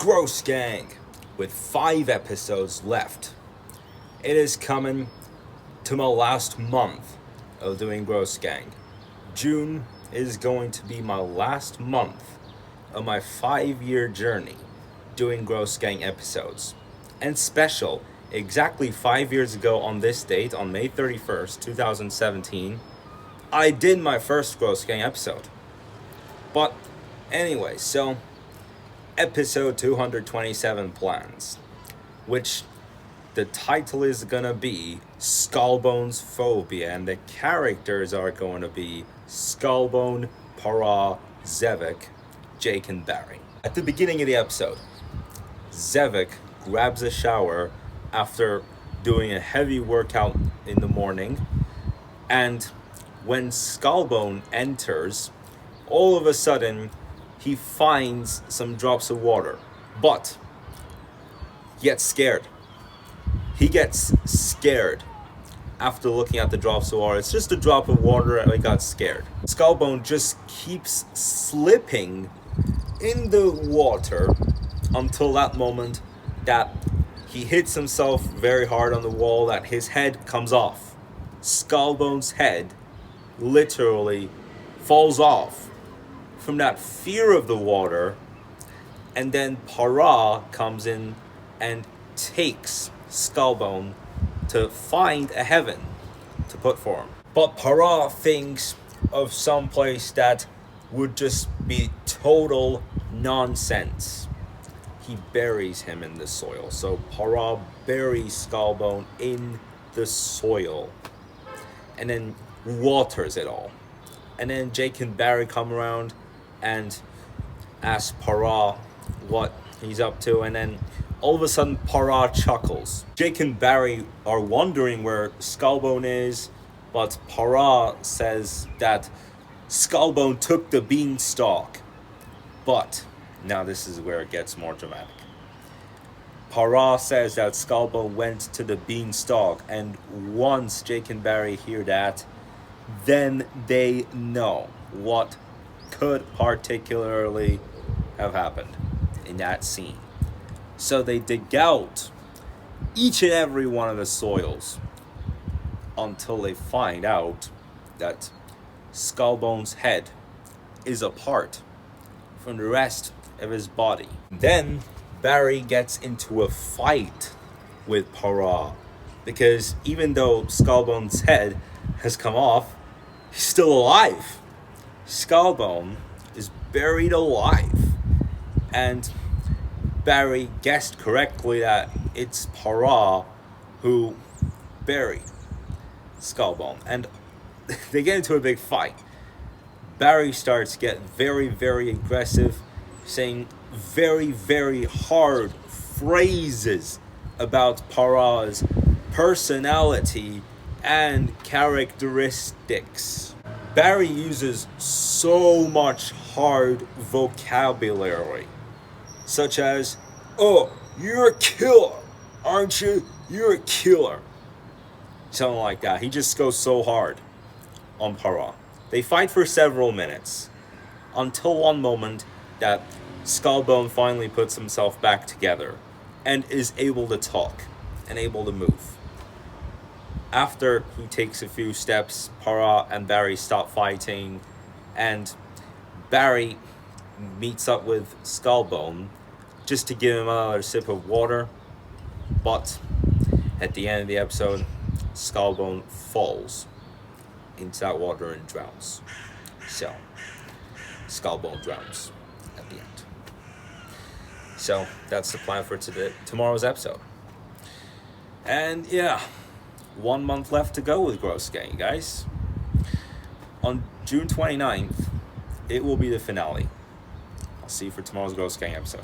Gross Gang, with 5 episodes left. It is coming to my last month of doing Gross Gang. June is going to be my last month of my 5-year journey doing Gross Gang episodes. And special, exactly 5 years ago on this date, on May 31st, 2017, I did my first Gross Gang episode. But anyway, so episode 227 plans, which the title is gonna be Skullbone's Phobia, and the characters are going to be Skullbone, Para, Zevek, Jake, and Barry. At the beginning of the episode, Zevek grabs a shower after doing a heavy workout in the morning, and when Skullbone enters, all of a sudden he finds some drops of water, but he gets scared. He gets scared after looking at the drops of water. It's just a drop of water, and he got scared. Skullbone just keeps slipping in the water until that moment that he hits himself very hard on the wall, that his head comes off. Skullbone's head literally falls off from that fear of the water, and then Para comes in and takes Skullbone to find a heaven to put for him. But Para thinks of some place that would just be total nonsense. He buries him in the soil. So Para buries Skullbone in the soil and then waters it all. And then Jake and Barry come around and ask Para what he's up to, and then all of a sudden Para chuckles. Jake and Barry are wondering where Skullbone is, but Para says that Skullbone took the beanstalk. But now this is where it gets more dramatic. Para says that Skullbone went to the beanstalk, and once Jake and Barry hear that, then they know what could particularly have happened in that scene. So they dig out each and every one of the soils until they find out that Skullbone's head is apart from the rest of his body. Then Barry gets into a fight with Para, because even though Skullbone's head has come off, he's still alive. Skullbone is buried alive, and Barry guessed correctly that it's Para who buried Skullbone, and they get into a big fight. Barry starts to get very, very aggressive, saying very, very hard phrases about Para's personality and characteristics. Barry uses so much hard vocabulary, such as, "Oh, you're a killer, aren't you? You're a killer." Something like that. He just goes so hard on Para. They fight for several minutes, until one moment that Skullbone finally puts himself back together and is able to talk and able to move. After he takes a few steps, Para and Barry stop fighting, and Barry meets up with Skullbone just to give him another sip of water. But at the end of the episode, Skullbone falls into that water and drowns. So Skullbone drowns at the end. So that's the plan for tomorrow's episode. And yeah, 1 month left to go with Gross Gang, guys. On June 29th, it will be the finale. I'll see you for tomorrow's Gross Gang episode.